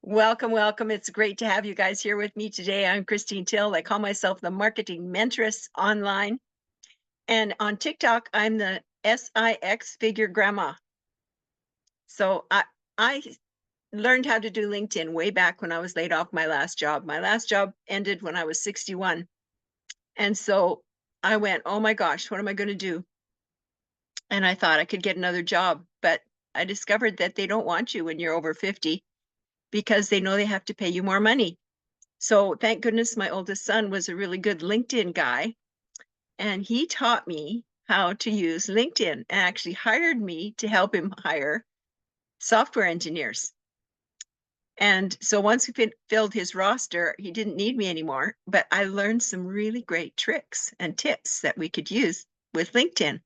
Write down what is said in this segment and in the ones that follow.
Welcome, welcome. It's great to have you guys here with me today. I'm Christine Till. I call myself the Marketing Mentress online. And on TikTok, I'm the SIX Figure Grandma. So I learned how to do LinkedIn way back when I was laid off my last job. My last job ended when I was 61. And so I went, oh my gosh, what am I going to do? And I thought I could get another job. But I discovered that they don't want you when you're over 50 because they know they have to pay you more money. So thank goodness my oldest son was a really good LinkedIn guy, and he taught me how to use LinkedIn and actually hired me to help him hire software engineers. And so once we filled his roster, he didn't need me anymore, but I learned some really great tricks and tips that we could use with LinkedIn.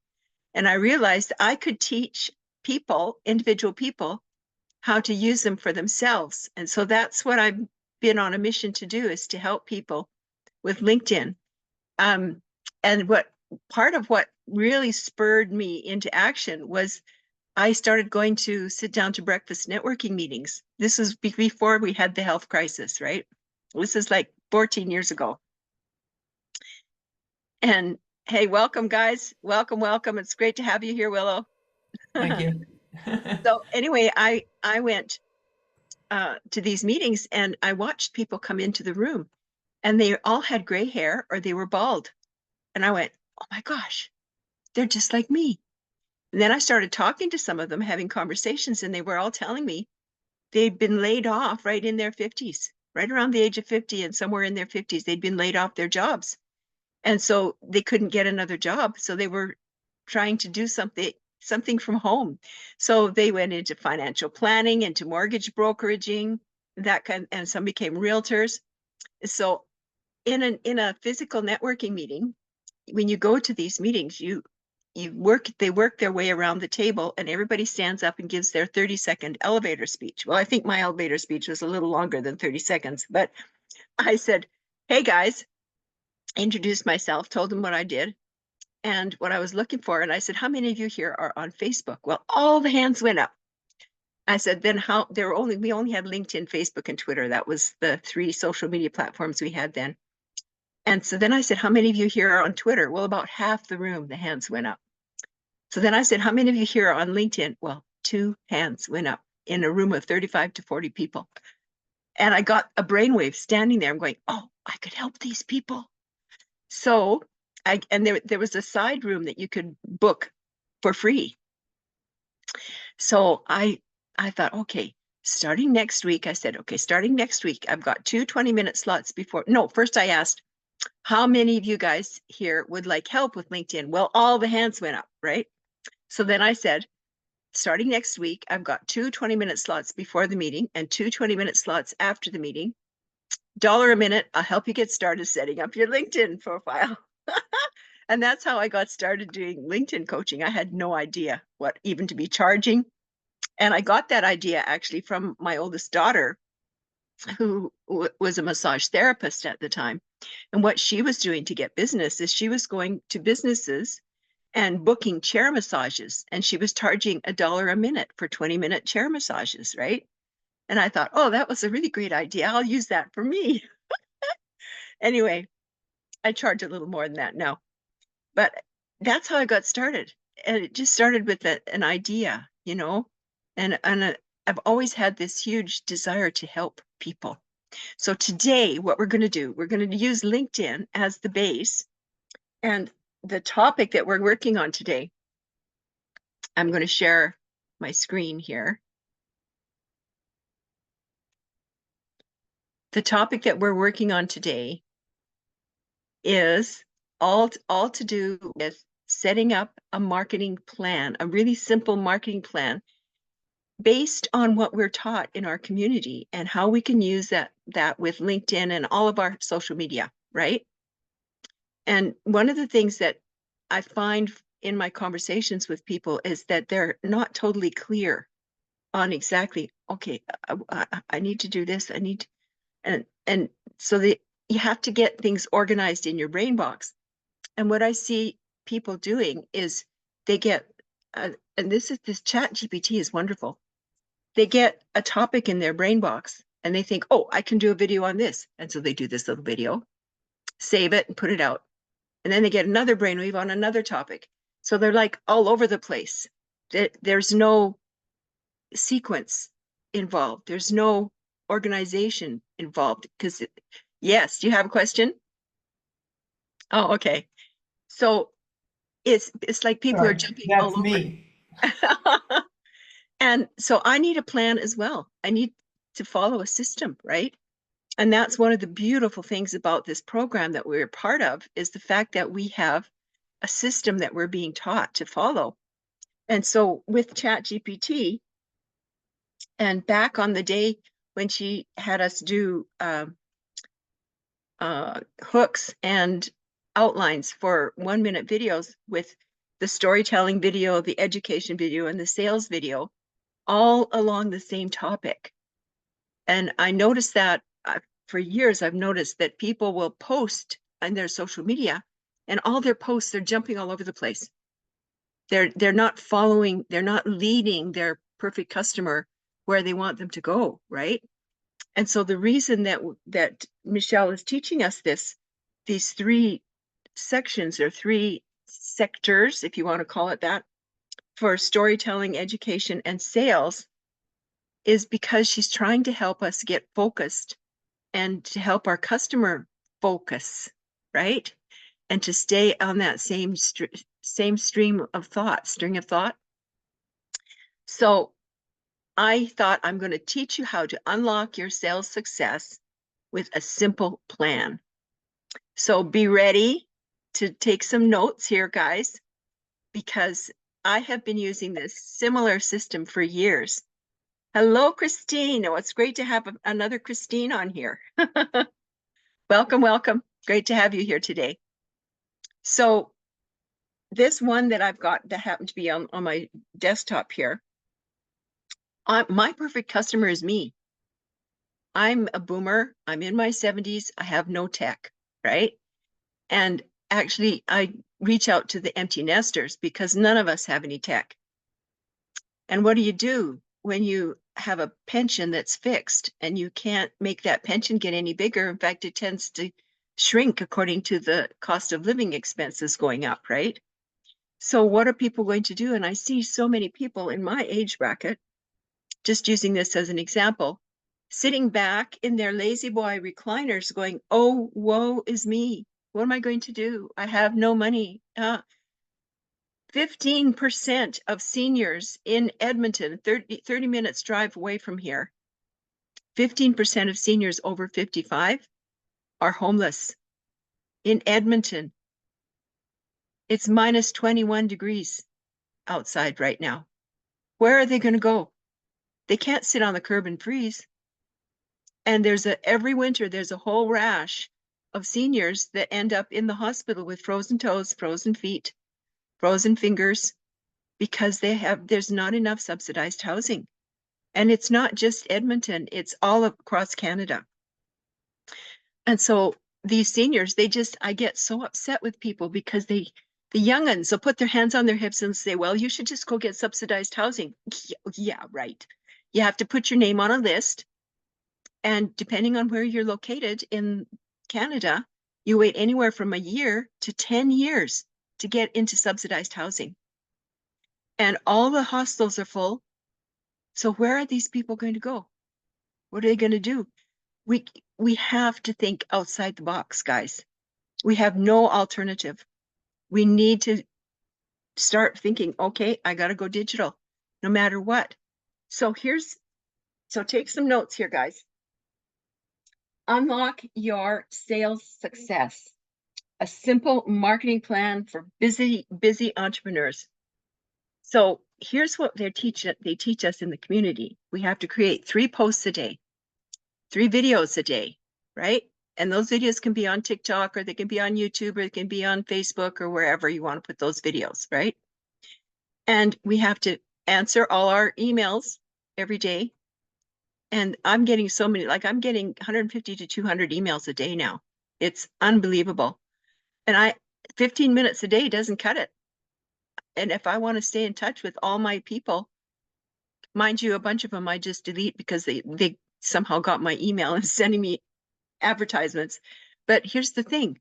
And I realized I could teach people, individual people, how to use them for themselves. And so that's what I've been on a mission to do, is to help people with LinkedIn. And part of what really spurred me into action was I started going to sit down to breakfast networking meetings. This was before we had the health crisis, right? This is like 14 years ago. And hey, welcome guys. Welcome, welcome. It's great to have you here, Willow. Thank you. So anyway, I went to these meetings and I watched people come into the room and they all had gray hair or they were bald. And I went, oh my gosh, they're just like me. And then I started talking to some of them, having conversations, and they were all telling me they'd been laid off right in their 50s, right around the age of 50, and somewhere in their 50s, they'd been laid off their jobs. And so they couldn't get another job. So they were trying to do something from home. So they went into financial planning, into mortgage brokeraging, and some became realtors. So in a physical networking meeting, when you go to these meetings, they work their way around the table and everybody stands up and gives their 30-second elevator speech. Well, I think my elevator speech was a little longer than 30 seconds, but I said, hey guys, introduced myself, told them what I did and what I was looking for. And I said, how many of you here are on Facebook? Well, all the hands went up. I said, then we only had LinkedIn, Facebook, and Twitter. That was the 3 social media platforms we had then. And so then I said, how many of you here are on Twitter? Well, about half the room, the hands went up. So then I said, how many of you here are on LinkedIn? Well, 2 hands went up in a room of 35 to 40 people. And I got a brainwave standing there. I'm going, oh, I could help these people. So there was a side room that you could book for free. So I thought, okay, starting next week, I said, okay, starting next week, I've got 2 20-minute slots before. No, first I asked, how many of you guys here would like help with LinkedIn? Well, all the hands went up, right? So then I said, starting next week, I've got 2 20-minute slots before the meeting and 2 20-minute slots after the meeting. $1 a minute, I'll help you get started setting up your LinkedIn profile. And that's how I got started doing LinkedIn coaching. I had no idea what even to be charging. And I got that idea actually from my oldest daughter, who was a massage therapist at the time. And what she was doing to get business is she was going to businesses and booking chair massages. And she was charging $1 a minute for 20-minute chair massages, right? And I thought, oh, that was a really great idea. I'll use that for me. Anyway, I charge a little more than that now. But that's how I got started. And it just started with an idea, you know, and I've always had this huge desire to help people. So today, what we're going to do, we're going to use LinkedIn as the base. And the topic that we're working on today, I'm going to share my screen here. The topic that we're working on today is all to do with setting up a marketing plan, a really simple marketing plan based on what we're taught in our community and how we can use that with LinkedIn and all of our social media, right? And one of the things that I find in my conversations with people is that they're not totally clear on exactly, okay, I need to do this, and so you have to get things organized in your brain box. And what I see people doing is they get, and this chat GPT is wonderful. They get a topic in their brain box and they think, oh, I can do a video on this. And so they do this little video, save it and put it out. And then they get another brainwave on another topic. So they're like all over the place. There's no sequence involved. There's no organization involved because yes, do you have a question? Oh, okay. So it's like people are jumping all That's over. me. And so I need a plan as well. I need to follow a system, right? And that's one of the beautiful things about this program that we're part of is the fact that we have a system that we're being taught to follow. And so with ChatGPT, and back on the day when she had us do hooks and outlines for 1-minute videos with the storytelling video, the education video, and the sales video, all along the same topic. And I noticed that for years, I've noticed that people will post on their social media, and all their posts, they're jumping all over the place. They're not following, they're not leading their perfect customer where they want them to go, right? And so the reason that Michelle is teaching us these 3 sections or 3 sectors, if you want to call it that, for storytelling, education, and sales, is because she's trying to help us get focused and to help our customer focus, right? And to stay on that same stream of thought, string of thought. So I thought I'm going to teach you how to unlock your sales success with a simple plan. So be ready to take some notes here, guys, because I have been using this similar system for years. Hello, Christine. Oh, it's great to have another Christine on here. Welcome, welcome. Great to have you here today. So this one that I've got that happened to be on my desktop here, my perfect customer is me. I'm a boomer. I'm in my 70s. I have no tech, right? And actually, I reach out to the empty nesters because none of us have any tech. And what do you do when you have a pension that's fixed and you can't make that pension get any bigger? In fact, it tends to shrink according to the cost of living expenses going up, right? So what are people going to do? And I see so many people in my age bracket, just using this as an example, sitting back in their lazy boy recliners going, oh, woe is me. What am I going to do? I have no money. 15% of seniors in Edmonton, 30 minutes drive away from here, 15% of seniors over 55 are homeless. In Edmonton, it's minus 21 degrees outside right now. Where are they going to go? They can't sit on the curb and freeze. And every winter, there's a whole rash of seniors that end up in the hospital with frozen toes, frozen feet, frozen fingers, because there's not enough subsidized housing. And it's not just Edmonton, it's all across Canada. And so these seniors, I get so upset with people because the young'uns will put their hands on their hips and say, well, you should just go get subsidized housing. Yeah, right. You have to put your name on a list. And depending on where you're located in Canada, you wait anywhere from a year to 10 years to get into subsidized housing. And all the hostels are full. So where are these people going to go? What are they going to do? We have to think outside the box, guys. We have no alternative. We need to start thinking, okay, I got to go digital no matter what. So take some notes here, guys. Unlock your sales success. A simple marketing plan for busy entrepreneurs. So here's what they teach us in the community. We have to create 3 posts a day, 3 videos a day, right? And those videos can be on TikTok, or they can be on YouTube, or they can be on Facebook, or wherever you want to put those videos, right? And we have to answer all our emails every day. And I'm getting so many, like I'm getting 150 to 200 emails a day now. It's unbelievable. And 15 minutes a day doesn't cut it. And if I want to stay in touch with all my people, mind you, a bunch of them I just delete because somehow got my email and sending me advertisements. But here's the thing.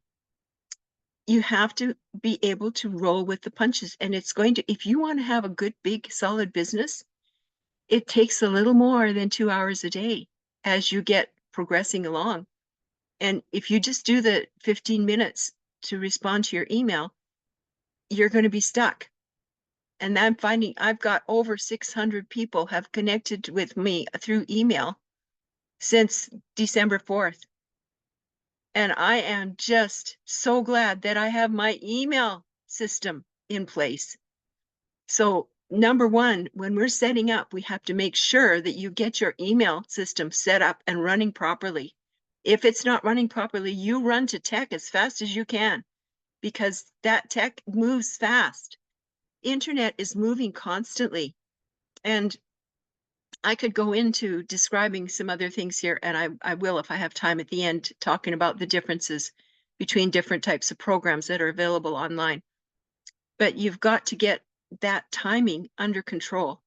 You have to be able to roll with the punches. And it's going to, if you want to have a good, big, solid business, it takes a little more than 2 hours a day as you get progressing along. And if you just do the 15 minutes to respond to your email, you're going to be stuck. And I'm finding I've got over 600 people have connected with me through email since December 4th. And I am just so glad that I have my email system in place. So number one, when we're setting up, we have to make sure that you get your email system set up and running properly. If it's not running properly, you run to tech as fast as you can, because that tech moves fast. Internet is moving constantly. And I could go into describing some other things here, and I will if I have time at the end, talking about the differences between different types of programs that are available online. But you've got to get that timing under control.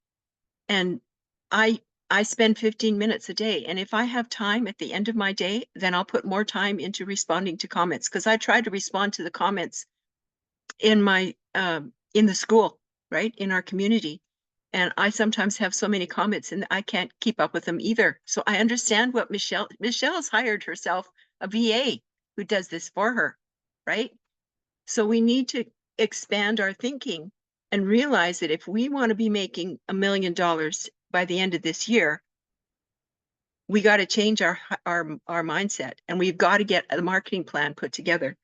And I spend 15 minutes a day. And if I have time at the end of my day, then I'll put more time into responding to comments, because I try to respond to the comments in my in the school, right, in our community. And I sometimes have so many comments and I can't keep up with them either. So I understand what Michelle has hired herself a VA who does this for her, right? So we need to expand our thinking and realize that if we want to be making $1 million by the end of this year, we got to change our mindset, and we've got to get a marketing plan put together.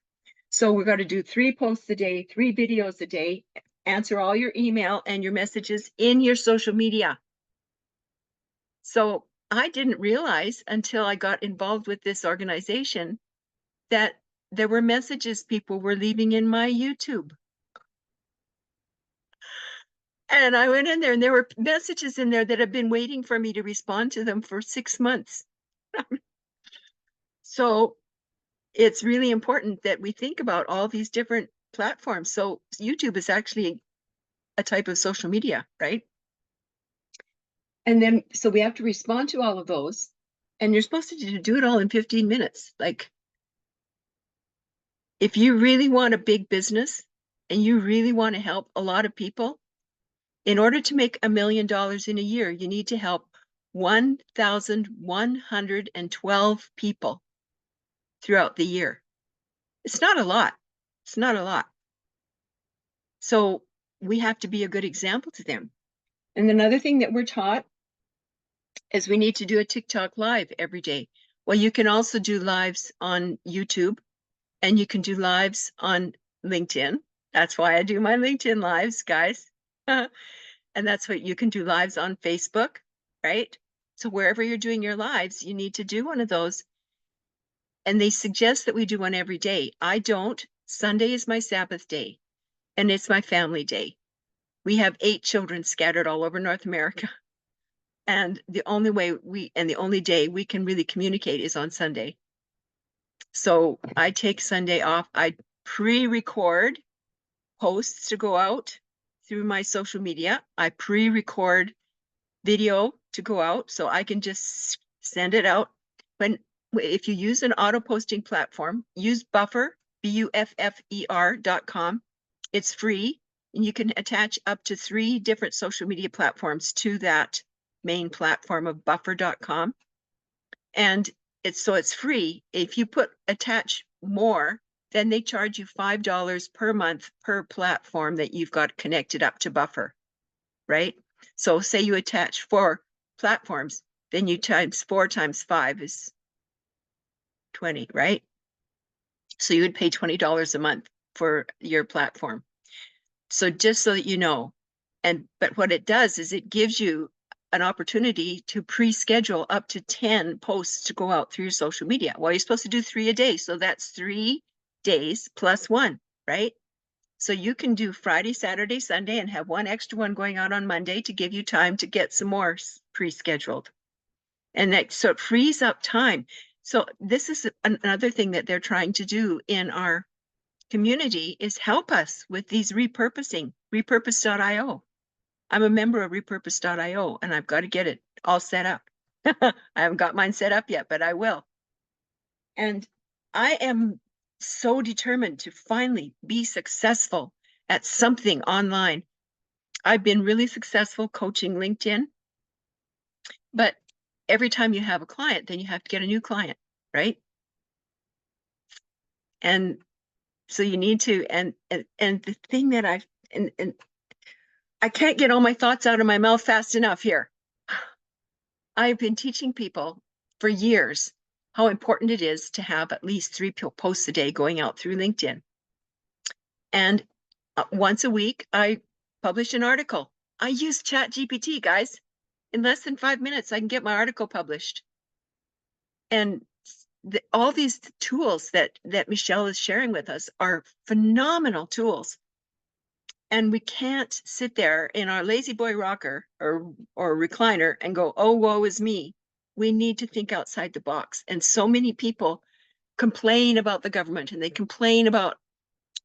So we're going to do 3 posts a day, 3 videos a day, answer all your email and your messages in your social media. So I didn't realize until I got involved with this organization that there were messages people were leaving in my YouTube. And I went in there and there were messages in there that have been waiting for me to respond to them for 6 months. So it's really important that we think about all these different platforms. So YouTube is actually a type of social media, right? And then, so we have to respond to all of those. And you're supposed to do it all in 15 minutes. Like, if you really want a big business and you really want to help a lot of people, in order to make $1 million in a year, you need to help 1,112 people throughout the year. It's not a lot. It's not a lot. So we have to be a good example to them. And another thing that we're taught is we need to do a TikTok live every day. Well, you can also do lives on YouTube, and you can do lives on LinkedIn. That's why I do my LinkedIn lives, guys. And that's what you can do lives on Facebook, right? So wherever you're doing your lives, you need to do one of those. And they suggest that we do one every day. I don't. Sunday is my Sabbath day, and it's my family day. We have 8 children scattered all over North America. And the only way the only day we can really communicate is on Sunday. So I take Sunday off. I pre-record posts to go out through my social media. I pre-record video to go out, so I can just send it out. If you use an auto posting platform, use Buffer, BUFFER.com. It's free, and you can attach up to 3 different social media platforms to that main platform of Buffer.com. And it's free. If you attach more, then they charge you $5 per month per platform that you've got connected up to Buffer, right? So say you attach 4 platforms, then you times 4 times 5 is 20, right? So you would pay $20 a month for your platform. So just so that you know, but what it does is it gives you an opportunity to pre-schedule up to 10 posts to go out through your social media. Well, you're supposed to do 3 a day, so that's 3 days plus 1, right? So you can do Friday, Saturday, Sunday, and have 1 extra one going out on Monday to give you time to get some more pre-scheduled. And so it frees up time. So this is another thing that they're trying to do in our community, is help us with these repurposing, repurpose.io. I'm a member of repurpose.io, and I've got to get it all set up. I haven't got mine set up yet, but I will. And I am so determined to finally be successful at something online. I've been really successful coaching LinkedIn, but every time you have a client, then you have to get a new client, right? And so you need to, and the thing that and I can't get all my thoughts out of my mouth fast enough here. I've been teaching people for years how important it is to have at least 3 posts a day going out through LinkedIn. And once a week, I publish an article. I use ChatGPT, guys. In less than 5 minutes, I can get my article published. And all these tools that Michelle is sharing with us are phenomenal tools. And we can't sit there in our lazy boy rocker or recliner and go, oh, woe is me. We need to think outside the box. And so many people complain about the government, and they complain about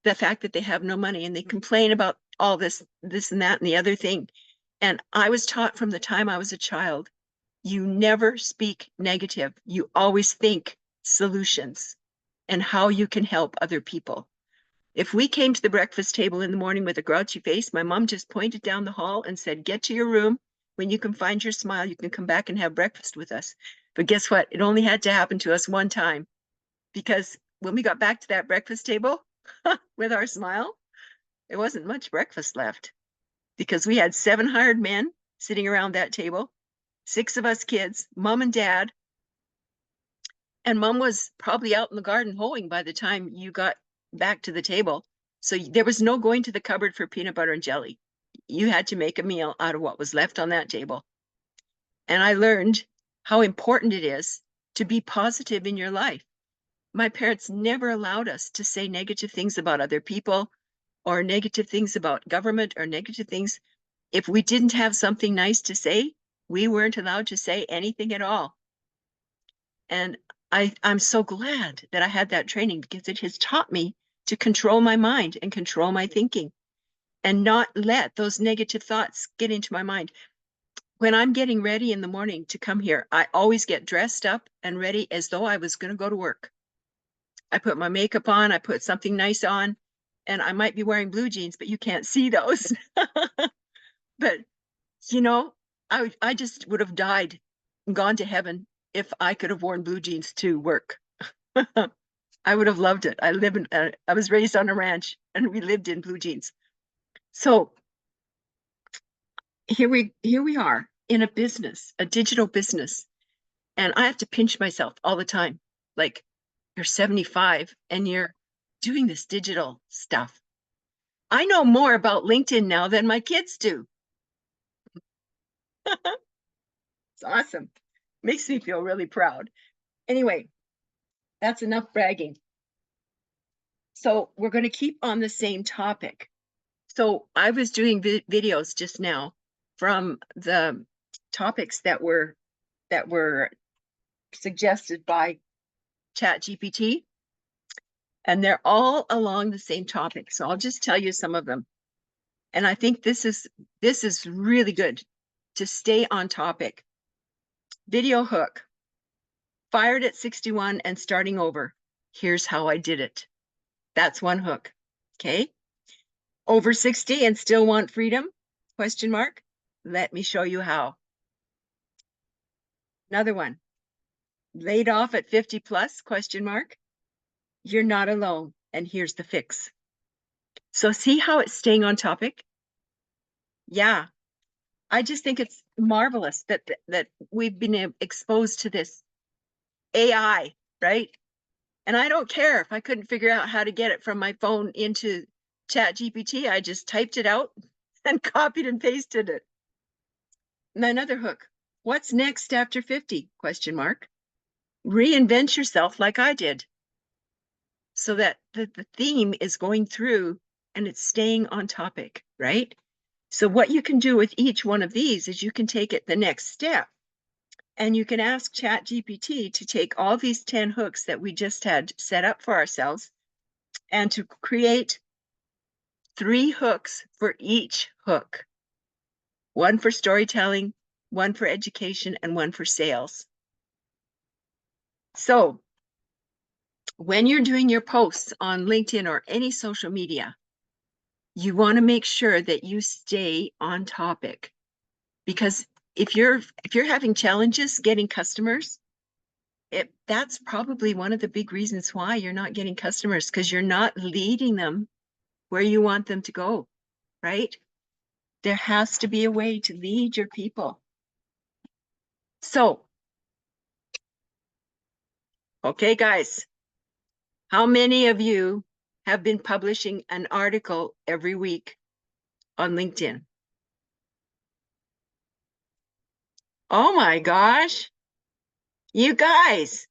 the fact that they have no money, and they complain about all this and that and the other thing. And I was taught from the time I was a child, you never speak negative. You always think solutions and how you can help other people. If we came to the breakfast table in the morning with a grouchy face, my mom just pointed down the hall and said, get to your room. When you can find your smile, you can come back and have breakfast with us. But guess what? It only had to happen to us one time, because when we got back to that breakfast table with our smile, there wasn't much breakfast left, because we had 7 hired men sitting around that table, 6 of us kids, mom and dad. And mom was probably out in the garden hoeing by the time you got back to the table. So there was no going to the cupboard for peanut butter and jelly. You had to make a meal out of what was left on that table. And I learned how important it is to be positive in your life. My parents never allowed us to say negative things about other people, or negative things about government, or negative things. If we didn't have something nice to say, we weren't allowed to say anything at all. And I'm so glad that I had that training, because it has taught me to control my mind and control my thinking and not let those negative thoughts get into my mind. When I'm getting ready in the morning to come here, I always get dressed up and ready as though I was going to go to work. I put my makeup on, I put something nice on, and I might be wearing blue jeans, but you can't see those. But, you know, I just would have died and gone to heaven if I could have worn blue jeans to work. I would have loved it. I was raised on a ranch, and we lived in blue jeans. So here we are in a business, a digital business, and I have to pinch myself all the time. Like, you're 75 and you're doing this digital stuff. I know more about LinkedIn now than my kids do. It's awesome. Makes me feel really proud. Anyway, that's enough bragging. So we're going to keep on the same topic. So I was doing videos just now from the topics that were suggested by ChatGPT, and they're all along the same topic. So I'll just tell you some of them. And I think this is really good to stay on topic. Video hook. Fired at 61 and starting over. Here's how I did it. That's one hook. Okay. Over 60 and still want freedom? Question mark. Let me show you how. Another one. Laid off at 50 plus? Question mark. You're not alone, and here's the fix. So see how it's staying on topic? Yeah. I just think it's marvelous that we've been exposed to this AI, right? And I don't care if I couldn't figure out how to get it from my phone into ChatGPT. I just typed it out and copied and pasted it. And another hook. What's next after 50? Question mark. Reinvent yourself like I did. So that the theme is going through and it's staying on topic, right? So what you can do with each one of these is you can take it the next step, and you can ask ChatGPT to take all these 10 hooks that we just had set up for ourselves and to create 3 hooks for each hook. One for storytelling, one for education, and one for sales. So when you're doing your posts on LinkedIn or any social media, you want to make sure that you stay on topic, because if you're having challenges getting customers, that's probably one of the big reasons why you're not getting customers, because you're not leading them where you want them to go, right? There has to be a way to lead your people. So, okay, guys, how many of you have been publishing an article every week on LinkedIn? Oh my gosh, you guys.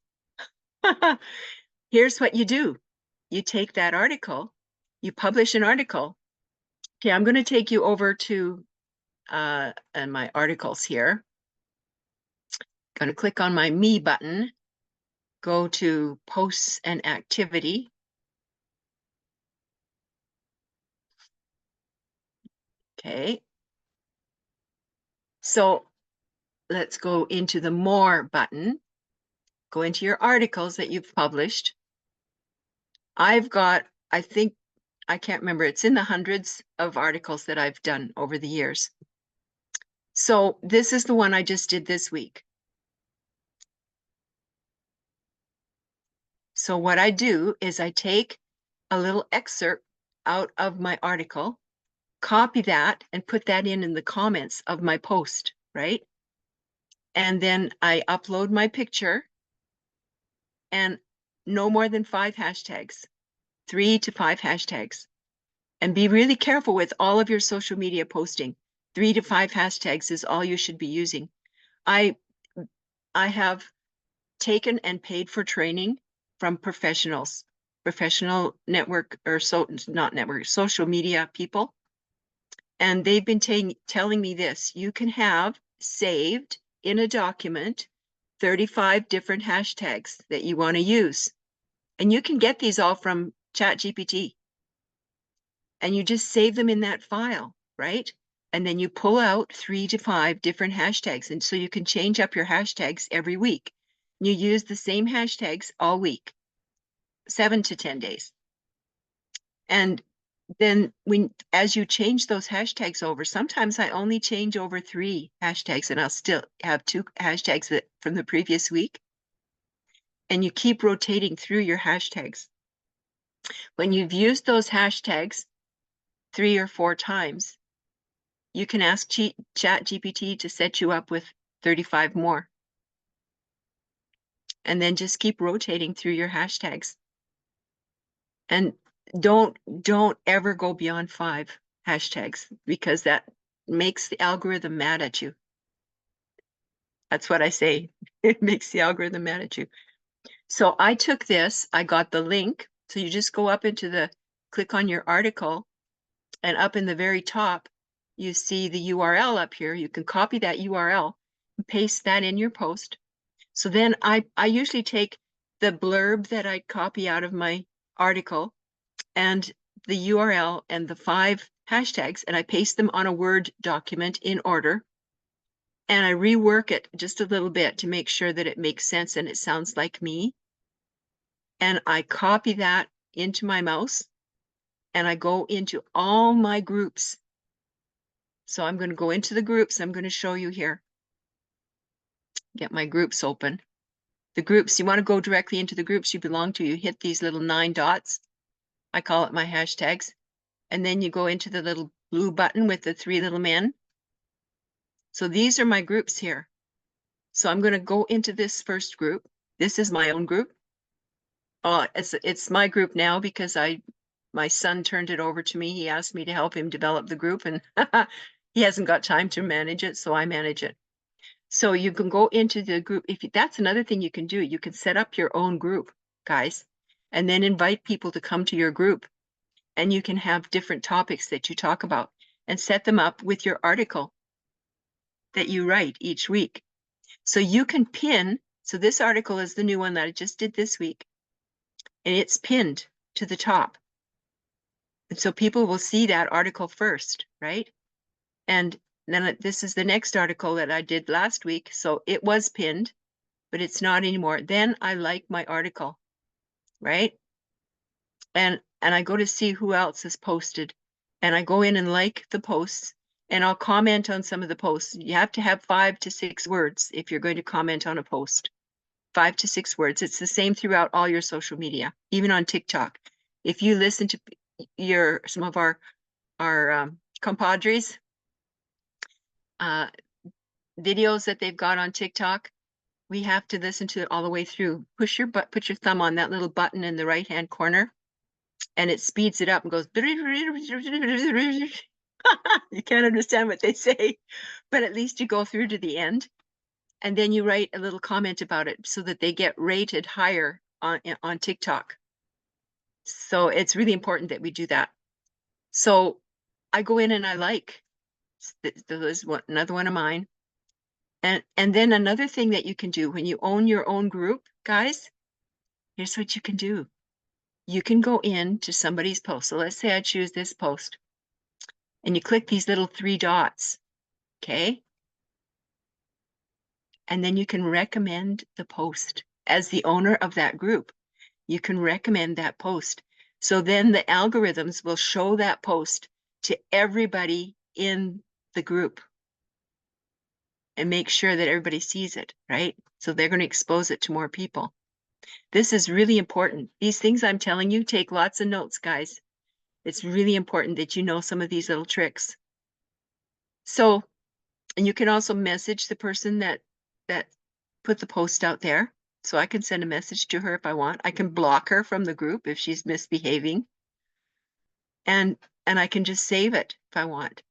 Here's what you do. You take that article, you publish an article. Okay, I'm going to take you over to and my articles here. Going to click on my Me button, go to Posts and Activity. Okay. So let's go into the More button. Go into your articles that you've published. I've got, I think, I can't remember, it's in the hundreds of articles that I've done over the years. So this is the one I just did this week. So what I do is I take a little excerpt out of my article, copy that, and put that in the comments of my post, right? And then I upload my picture, and no more than 5 hashtags, 3 to 5 hashtags. And be really careful with all of your social media posting. 3 to 5 hashtags is all you should be using. I have taken and paid for training from professionals, professional network or not network, social media people. And they've been telling me this: you can have saved in a document 35 different hashtags that you want to use. And you can get these all from ChatGPT. And you just save them in that file, right? And then you pull out 3 to 5 different hashtags. And so you can change up your hashtags every week. You use the same hashtags all week, 7 to 10 days. And then as you change those hashtags over, sometimes I only change over 3 hashtags, and I'll still have 2 hashtags from the previous week. And you keep rotating through your hashtags. When you've used those hashtags 3 or 4 times, you can ask ChatGPT to set you up with 35 more. And then just keep rotating through your hashtags. And don't ever go beyond 5 hashtags, because that makes the algorithm mad at you. That's what I say. It makes the algorithm mad at you. So I took this, I got the link. So you just go up into click on your article, and up in the very top, you see the URL up here. You can copy that URL and paste that in your post. So then I usually take the blurb that I copy out of my article and the URL and the 5 hashtags, and I paste them on a Word document in order. And I rework it just a little bit to make sure that it makes sense and it sounds like me. And I copy that into my mouse, and I go into all my groups. So I'm going to go into the groups. I'm going to show you here. Get my groups open. The groups, you want to go directly into the groups you belong to. You hit these little 9 dots. I call it my hashtags. And then you go into the little blue button with the 3 little men. So these are my groups here. So I'm going to go into this first group. This is my own group. Oh, it's my group now because my son turned it over to me. He asked me to help him develop the group, and he hasn't got time to manage it, so I manage it. So you can go into the group. That's another thing you can do. You can set up your own group, guys, and then invite people to come to your group. And you can have different topics that you talk about and set them up with your article that you write each week. So you can pin. So this article is the new one that I just did this week, and it's pinned to the top. And so people will see that article first, right? And then this is the next article that I did last week. So it was pinned, but it's not anymore. Then I like my article, right? And I go to see who else has posted, and I go in and like the posts, and I'll comment on some of the posts. You have to have 5 to 6 words if you're going to comment on a post. 5 to 6 words. It's the same throughout all your social media, even on TikTok. If you listen to some of our compadres videos that they've got on TikTok, we have to listen to it all the way through. Put your thumb on that little button in the right-hand corner, and it speeds it up and goes. You can't understand what they say, but at least you go through to the end, and then you write a little comment about it so that they get rated higher on TikTok. So it's really important that we do that. So I go in and I like. There's another one of mine. And then another thing that you can do when you own your own group, guys, here's what you can do. You can go into somebody's post. So let's say I choose this post, and you click these little 3 dots, okay? And then you can recommend the post. As the owner of that group, you can recommend that post. So then the algorithms will show that post to everybody in the group and make sure that everybody sees it, right? So they're going to expose it to more people. This is really important. These things I'm telling you, take lots of notes, guys. It's really important that you know some of these little tricks. So, and you can also message the person that put the post out there. So I can send a message to her if I want. I can block her from the group if she's misbehaving. And I can just save it if I want.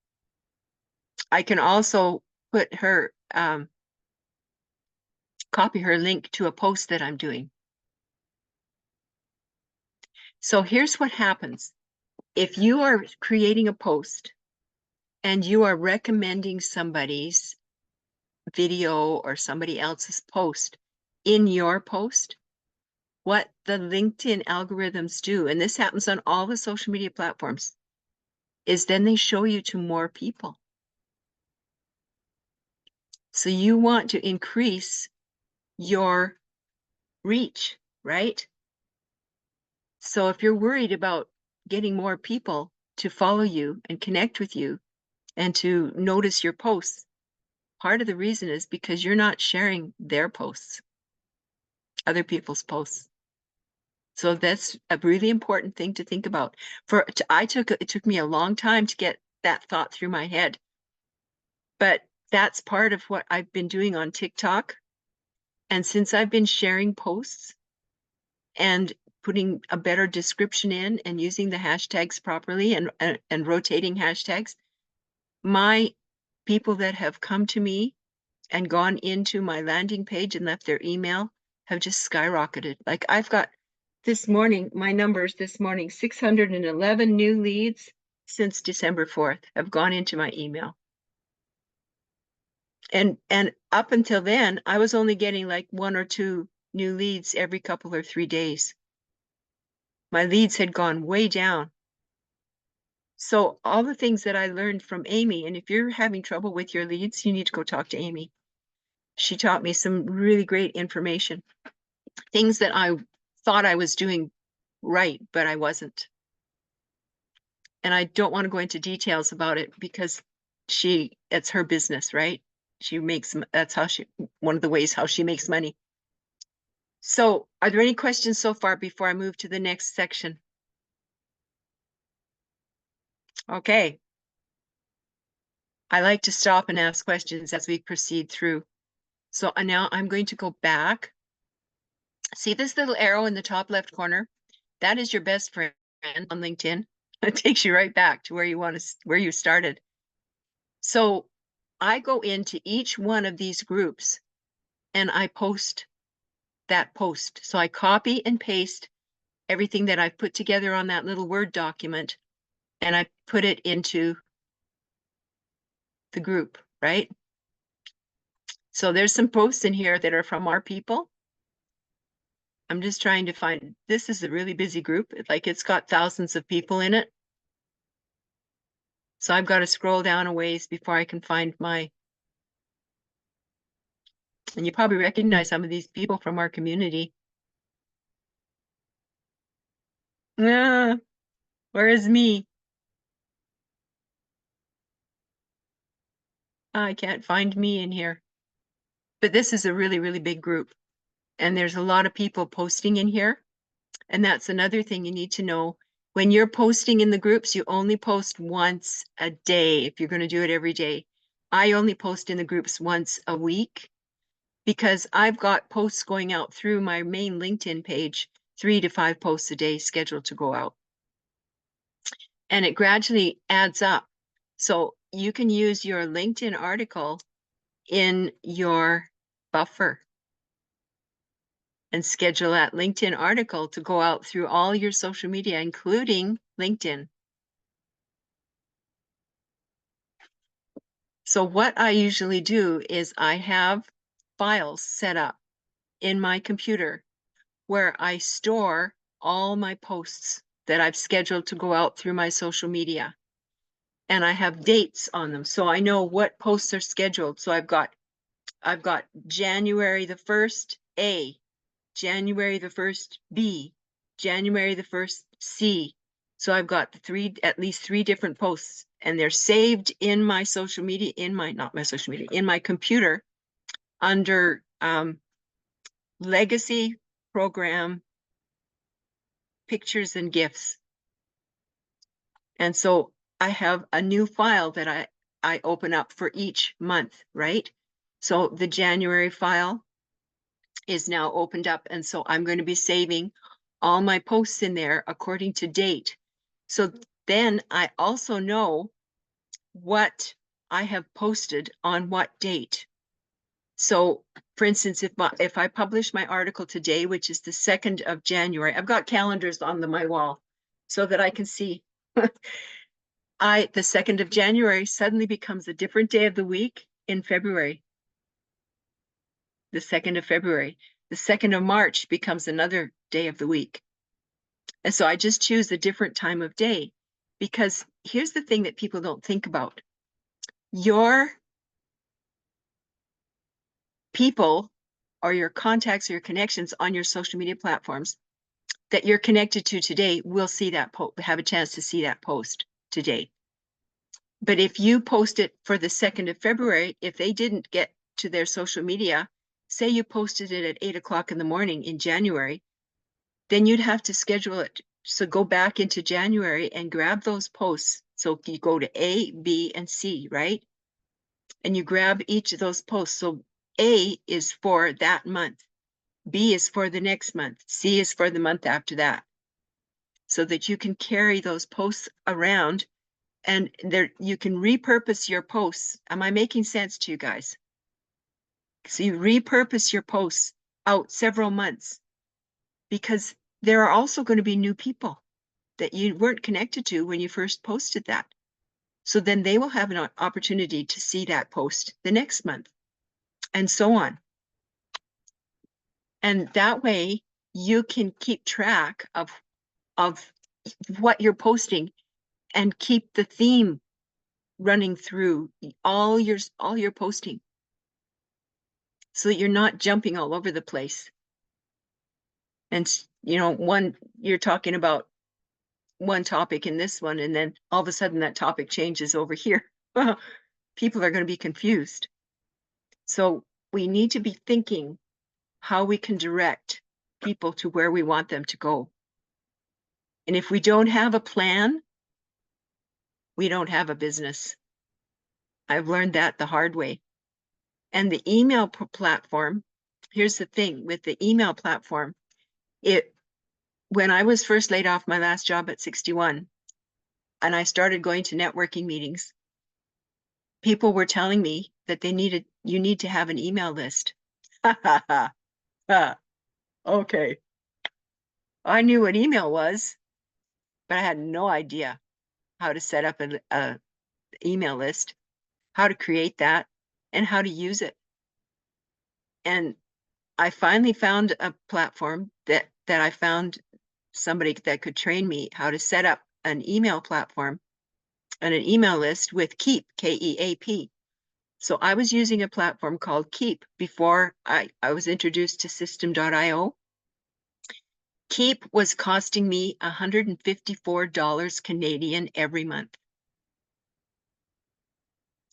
I can also put her, copy her link to a post that I'm doing. So here's what happens. If you are creating a post and you are recommending somebody's video or somebody else's post in your post, what the LinkedIn algorithms do, and this happens on all the social media platforms, is then they show you to more people. So you want to increase your reach, right? So if you're worried about getting more people to follow you and connect with you and to notice your posts, part of the reason is because you're not sharing their posts, other people's posts. So that's a really important thing to think about. It took me a long time to get that thought through my head. But that's part of what I've been doing on TikTok. And since I've been sharing posts and putting a better description in and using the hashtags properly and rotating hashtags, my people that have come to me and gone into my landing page and left their email have just skyrocketed. Like I've got this morning, my numbers this morning, 611 new leads since December 4th have gone into my email. And up until then, I was only getting like 1 or 2 new leads every couple or 3 days. My leads had gone way down. So all the things that I learned from Amy, and if you're having trouble with your leads, you need to go talk to Amy. She taught me some really great information, things that I thought I was doing right, but I wasn't. And I don't want to go into details about it because it's her business, right? That's one of the ways how she makes money. So are there any questions so far before I move to the next section? Okay. I like to stop and ask questions as we proceed through. So now I'm going to go back. See this little arrow in the top left corner? That is your best friend on LinkedIn. It takes you right back to where you started. So I go into each one of these groups and I post that post. So I copy and paste everything that I've put together on that little Word document and I put it into the group, right? So there's some posts in here that are from our people. I'm just trying to find, this is a really busy group. It's got thousands of people in it. So I've got to scroll down a ways before I can find my, and you probably recognize some of these people from our community. Ah, where is me? I can't find me in here. But this is a really, really big group. And there's a lot of people posting in here. And that's another thing you need to know. When you're posting in the groups, you only post once a day if you're going to do it every day. I only post in the groups once a week because I've got posts going out through my main LinkedIn page, 3 to 5 posts a day scheduled to go out. And it gradually adds up. So you can use your LinkedIn article in your buffer and schedule that LinkedIn article to go out through all your social media, including LinkedIn. So what I usually do is I have files set up in my computer where I store all my posts that I've scheduled to go out through my social media. And I have dates on them. So I know what posts are scheduled. So I've got January the 1st, A, January the 1st, B, January the 1st, C. So I've got at least three different posts, and they're saved in my social media, not my social media, in my computer under legacy program pictures and gifts. And so I have a new file that I open up for each month, right? So the January file is now opened up. And so I'm going to be saving all my posts in there according to date. So then I also know what I have posted on what date. So for instance, if I publish my article today, which is the 2nd of January, I've got calendars on my wall so that I can see the 2nd of January suddenly becomes a different day of the week in February. The 2nd of February. The 2nd of March becomes another day of the week. And so I just choose a different time of day because here's the thing that people don't think about. Your people or your contacts or your connections on your social media platforms that you're connected to today will see that have a chance to see that post today. But if you post it for the 2nd of February, if they didn't get to their social media, say you posted it at 8 o'clock in the morning in January, then you'd have to schedule it. So go back into January and grab those posts. So you go to A, B, and C, right? And you grab each of those posts. So A is for that month. B is for the next month. C is for the month after that. So that you can carry those posts around and there you can repurpose your posts. Am I making sense to you guys? So you repurpose your posts out several months because there are also going to be new people that you weren't connected to when you first posted that. So then they will have an opportunity to see that post the next month and so on. And that way you can keep track of what you're posting and keep the theme running through all your posting so that you're not jumping all over the place. And you're talking about one topic in this one, and then all of a sudden that topic changes over here. People are going to be confused. So we need to be thinking how we can direct people to where we want them to go. And if we don't have a plan, we don't have a business. I've learned that the hard way. And the email platform, here's the thing with the email platform, when I was first laid off my last job at 61 and I started going to networking meetings, people were telling me that you need to have an email list. Okay. I knew what email was, but I had no idea how to set up an email list, how to create that, and how to use it. And I finally found a platform that I found somebody that could train me how to set up an email platform. an email list with Keep, Keap. So I was using a platform called Keep before I was introduced to System.io. Keep was costing me $154 Canadian every month.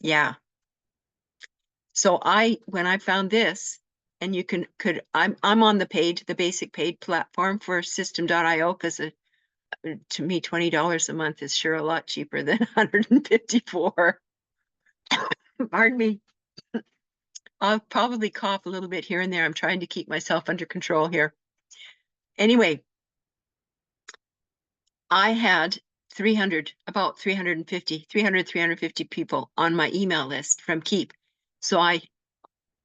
Yeah. So when I found this, and you I'm on the basic paid platform for System.io because to me, $20 a month is sure a lot cheaper than 154. Pardon me. I'll probably cough a little bit here and there. I'm trying to keep myself under control here. Anyway, I had 350 people on my email list from Keep. So I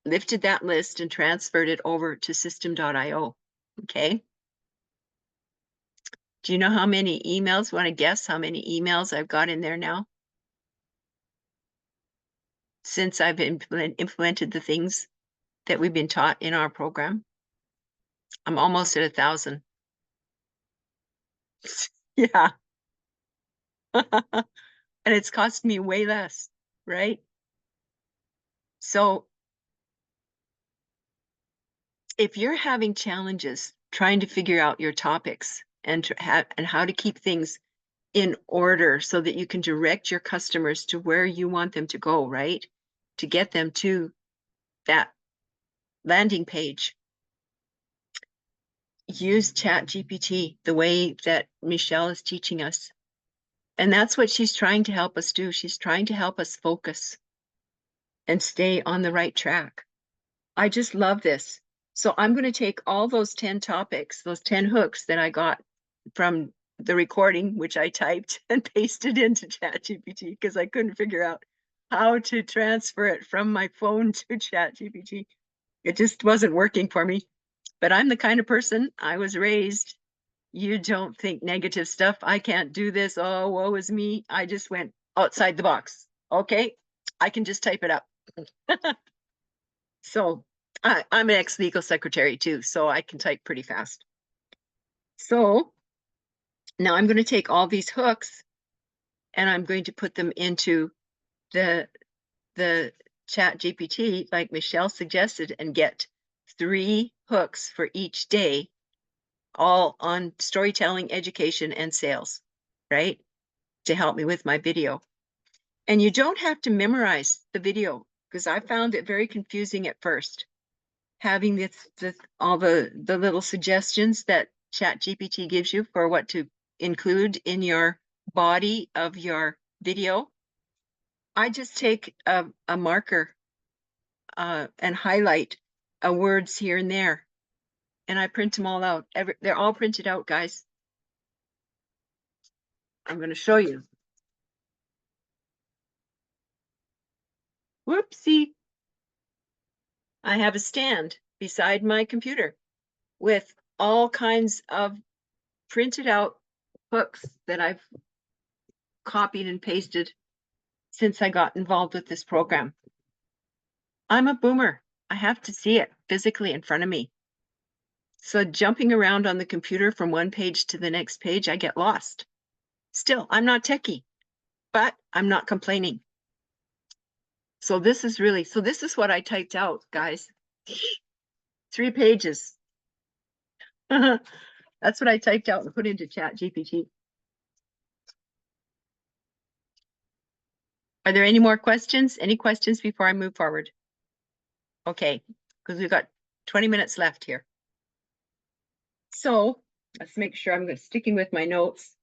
lifted that list and transferred it over to System.io. Okay. Do you know how many emails? Want to guess how many emails I've got in there now? Since I've implemented the things that we've been taught in our program. I'm almost at 1,000. Yeah. And it's cost me way less, right? So if you're having challenges trying to figure out your topics and how to keep things in order so that you can direct your customers to where you want them to go, right? To get them to that landing page. Use ChatGPT the way that Michelle is teaching us. And that's what she's trying to help us do. She's trying to help us focus and stay on the right track. I just love this. So I'm going to take all those 10 topics, those 10 hooks that I got from the recording, which I typed and pasted into ChatGPT because I couldn't figure out how to transfer it from my phone to ChatGPT. It just wasn't working for me. But I'm the kind of person I was raised. You don't think negative stuff. I can't do this. Oh, woe is me. I just went outside the box. Okay, I can just type it up. So I'm an ex-legal secretary too, so I can type pretty fast. So now I'm going to take all these hooks and I'm going to put them into the ChatGPT like Michelle suggested and get 3 hooks for each day, all on storytelling, education, and sales, right? To help me with my video. And you don't have to memorize the video because I found it very confusing at first. Having all the little suggestions that ChatGPT gives you for what to include in your body of your video. I just take a marker and highlight words here and there, and I print them all out. They're all printed out, guys. I'm going to show you. Whoopsie. I have a stand beside my computer with all kinds of printed out hooks that I've copied and pasted since I got involved with this program. I'm a boomer. I have to see it physically in front of me. So jumping around on the computer from one page to the next page, I get lost. Still, I'm not techie, but I'm not complaining. So this is what I typed out, guys. 3 pages. That's what I typed out and put into ChatGPT. Are there any more questions? Any questions before I move forward? Okay, because we've got 20 minutes left here. So let's make sure I'm sticking with my notes.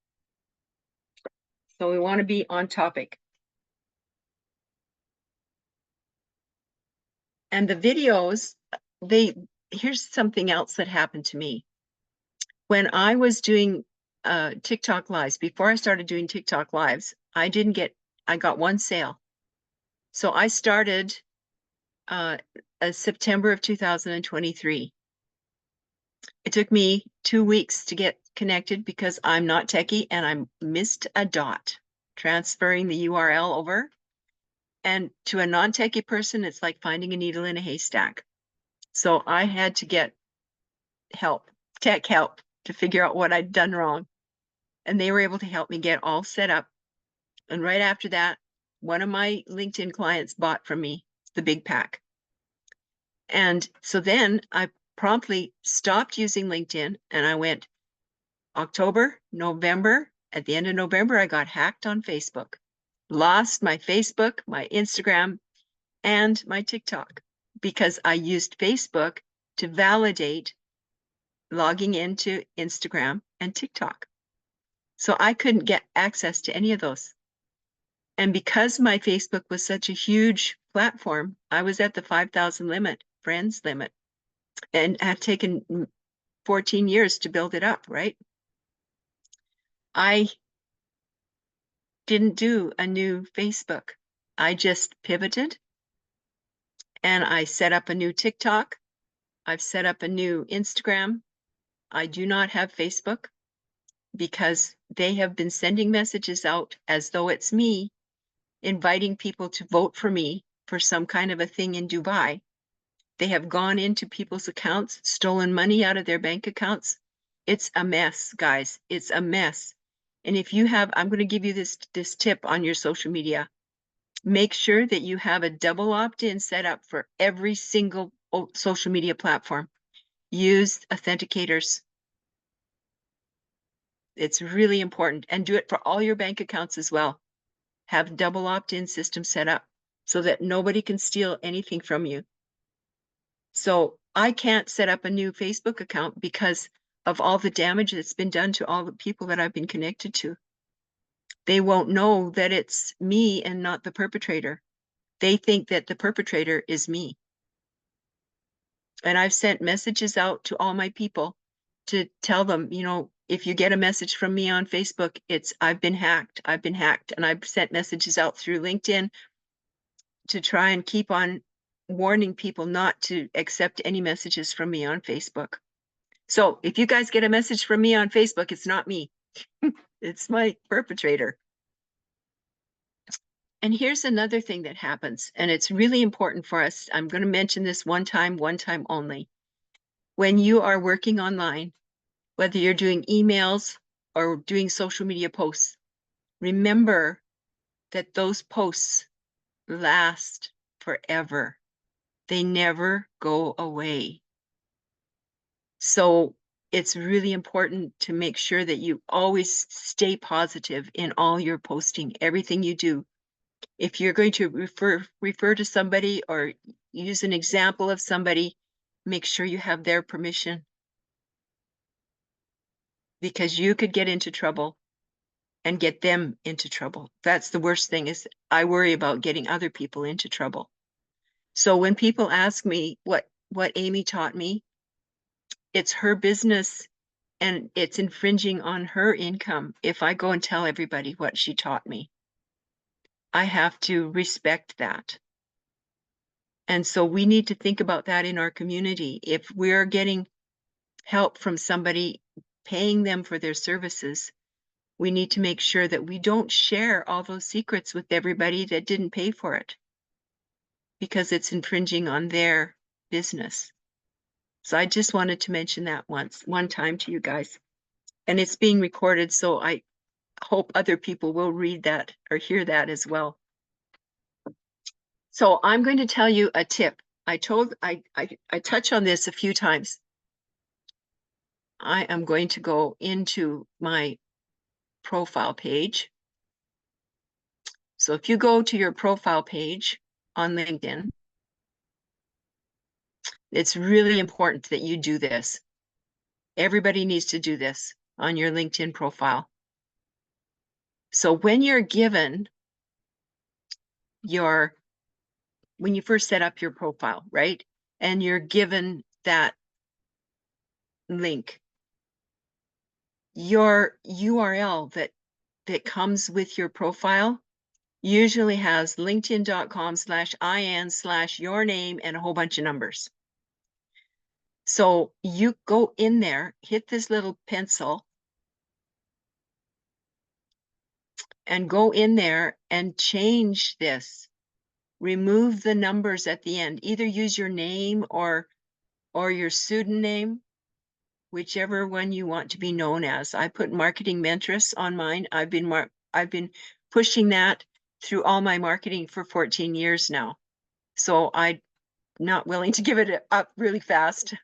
So we want to be on topic. And the videos, here's something else that happened to me. When I was doing TikTok lives, before I started doing TikTok lives, I got 1 sale. So I started September of 2023. It took me 2 weeks to get connected because I'm not techie and I missed a dot transferring the URL over. And to a non-techie person, it's like finding a needle in a haystack. So I had to get tech help to figure out what I'd done wrong. And they were able to help me get all set up And right after that, one of my LinkedIn clients bought from me the big pack. And so then I promptly stopped using LinkedIn and I went October, November. At the end of November, I got hacked on Facebook, lost my Facebook, my Instagram, and my TikTok because I used Facebook to validate logging into Instagram and TikTok. So I couldn't get access to any of those. And because my Facebook was such a huge platform, I was at the 5,000 limit, friends limit, and had taken 14 years to build it up, right? I didn't do a new Facebook. I just pivoted and I set up a new TikTok. I've set up a new Instagram. I do not have Facebook because they have been sending messages out as though it's me, inviting people to vote for me for some kind of a thing in Dubai. They have gone into people's accounts, stolen money out of their bank accounts. It's a mess, guys. It's a mess. And if you have, I'm going to give you this tip on your social media. Make sure that you have a double opt-in set up for every single social media platform. Use authenticators. It's really important. And do it for all your bank accounts as well. Have double opt-in system set up so that nobody can steal anything from you. So I can't set up a new Facebook account because of all the damage that's been done to all the people that I've been connected to. They won't know that it's me and not the perpetrator. They think that the perpetrator is me. And I've sent messages out to all my people to tell them, you know, if you get a message from me on Facebook, it's I've been hacked. I've been hacked. And I've sent messages out through LinkedIn to try and keep on warning people not to accept any messages from me on Facebook. So if you guys get a message from me on Facebook, it's not me. It's my perpetrator. And here's another thing that happens, and it's really important for us. I'm going to mention this one time only. When you are working online, whether you're doing emails or doing social media posts, remember that those posts last forever. They never go away. So it's really important to make sure that you always stay positive in all your posting, everything you do. If you're going to refer to somebody or use an example of somebody, make sure you have their permission, because you could get into trouble and get them into trouble. That's the worst thing, is I worry about getting other people into trouble. So when people ask me what Amy taught me, it's her business and it's infringing on her income if I go and tell everybody what she taught me. I have to respect that. And so we need to think about that in our community. If we're getting help from somebody, paying them for their services, we need to make sure that we don't share all those secrets with everybody that didn't pay for it, because it's infringing on their business. So I just wanted to mention that one time to you guys. And it's being recorded, so I hope other people will read that or hear that as well. So I'm going to tell you a tip. I touch on this a few times. I am going to go into my profile page. So if you go to your profile page on LinkedIn, it's really important that you do this. Everybody needs to do this on your LinkedIn profile. So when you're given when you first set up your profile, right? And you're given that link, your URL that comes with your profile usually has linkedin.com/in/your name and a whole bunch of numbers. So you go in there, hit this little pencil, and go in there and change this. Remove the numbers at the end. Either use your name or your pseudonym, whichever one you want to be known as. I put marketing mentress on mine. I've been pushing that through all my marketing for 14 years now. So I'm not willing to give it up really fast.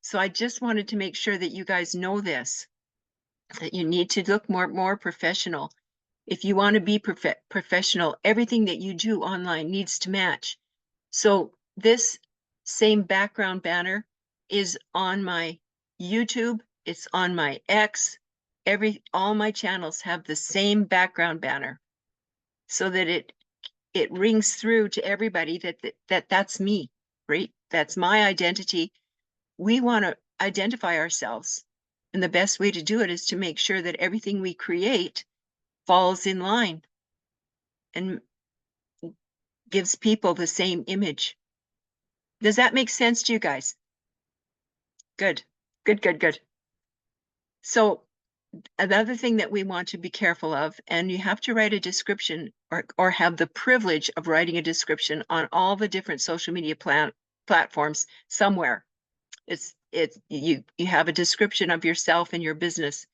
So I just wanted to make sure that you guys know this, that you need to look more professional. If you want to be professional, everything that you do online needs to match. So this same background banner is on my YouTube, it's on my X, all my channels have the same background banner, so that it rings through to everybody that's me, right? That's my identity. We want to identify ourselves. And the best way to do it is to make sure that everything we create falls in line and gives people the same image. Does that make sense to you guys? Good, good, good, good. So another thing that we want to be careful of, and you have to write a description or have the privilege of writing a description on all the different social media platforms somewhere. You have a description of yourself and your business,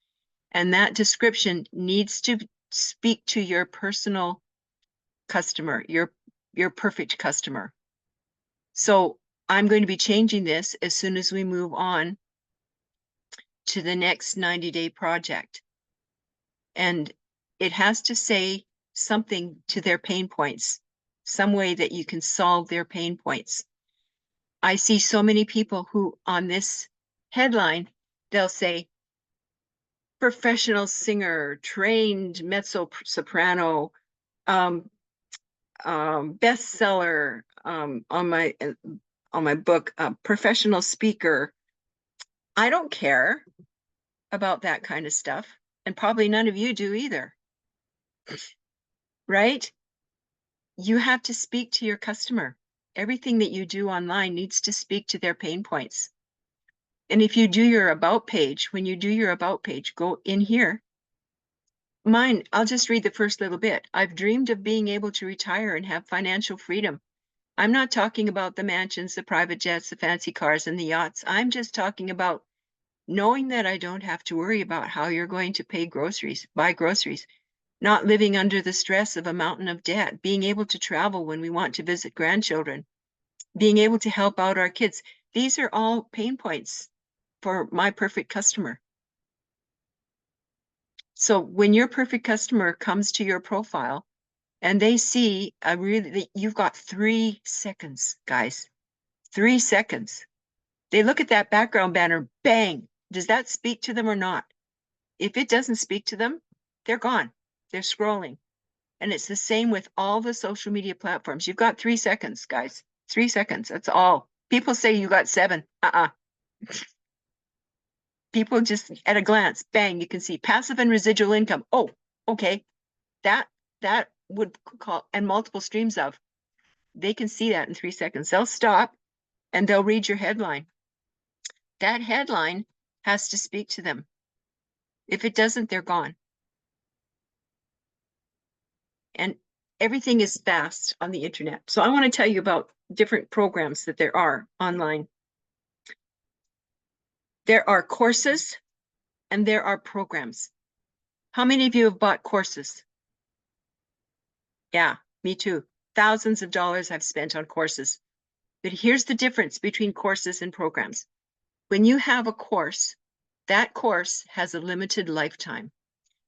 and that description needs to speak to your personal customer, your perfect customer. So I'm going to be changing this as soon as we move on to the next 90-day project. And it has to say something to their pain points, some way that you can solve their pain points. I see so many people who on this headline, they'll say, professional singer, trained mezzo soprano, bestseller, on my book, professional speaker. I don't care about that kind of stuff, and probably none of you do either, right? You have to speak to your customer. Everything that you do online needs to speak to their pain points. And if you do your about page, when you do your about page, go in here. Mine, I'll just read the first little bit. I've dreamed of being able to retire and have financial freedom. I'm not talking about the mansions, the private jets, the fancy cars, and the yachts. I'm just talking about knowing that I don't have to worry about how you're going to buy groceries, not living under the stress of a mountain of debt, being able to travel when we want to visit grandchildren, being able to help out our kids. These are all pain points for my perfect customer. So when your perfect customer comes to your profile and they see you've got 3 seconds, guys, 3 seconds. They look at that background banner, bang. Does that speak to them or not? If it doesn't speak to them, they're gone. They're scrolling. And it's the same with all the social media platforms. You've got 3 seconds, guys. 3 seconds. That's all. People say you got 7. People just at a glance, bang, you can see passive and residual income. Oh, okay. That would call, and multiple streams of. They can see that in 3 seconds. They'll stop and they'll read your headline. That headline has to speak to them. If it doesn't, they're gone. And everything is fast on the internet. So I want to tell you about different programs that there are online. There are courses and there are programs. How many of you have bought courses? Yeah, me too. Thousands of dollars I've spent on courses. But here's the difference between courses and programs. When you have a course, that course has a limited lifetime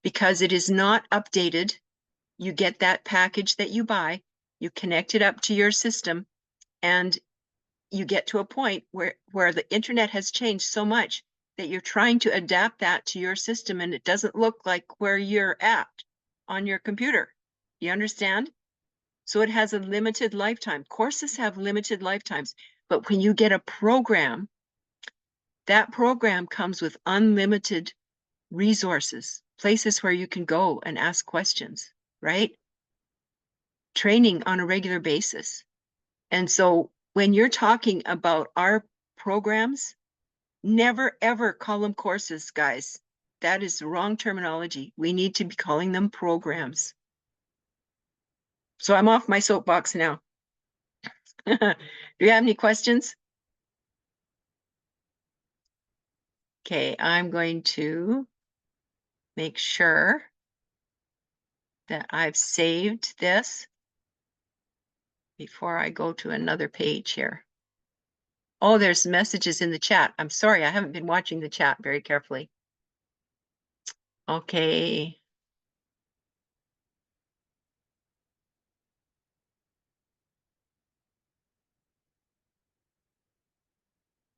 because it is not updated. You get that package that you buy, you connect it up to your system, and you get to a point where the internet has changed so much that you're trying to adapt that to your system and it doesn't look like where you're at on your computer. You understand? So it has a limited lifetime. Courses have limited lifetimes, but when you get a program, that program comes with unlimited resources, places where you can go and ask questions, right? Training on a regular basis. And so when you're talking about our programs, never ever call them courses, guys. That is the wrong terminology. We need to be calling them programs. So I'm off my soapbox now. Do you have any questions? Okay, I'm going to make sure that I've saved this before I go to another page here. Oh, there's messages in the chat. I'm sorry, I haven't been watching the chat very carefully. Okay.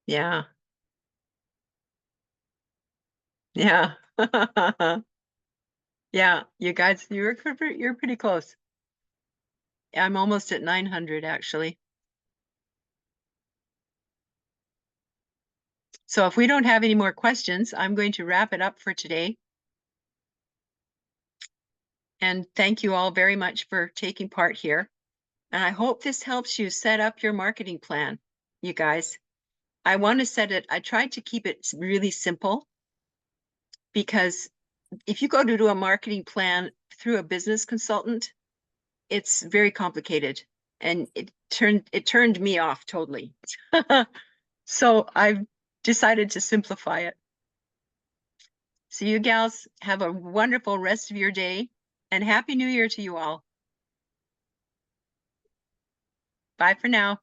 Yeah. Yeah. Yeah, you guys, you're pretty close. I'm almost at 900 actually. So if we don't have any more questions, I'm going to wrap it up for today. And thank you all very much for taking part here. And I hope this helps you set up your marketing plan, you guys. I want to set it, I tried to keep it really simple because if you go to do a marketing plan through a business consultant, it's very complicated and it turned me off totally. So I've decided to simplify it. So you gals have a wonderful rest of your day and Happy New Year to you all. Bye for now.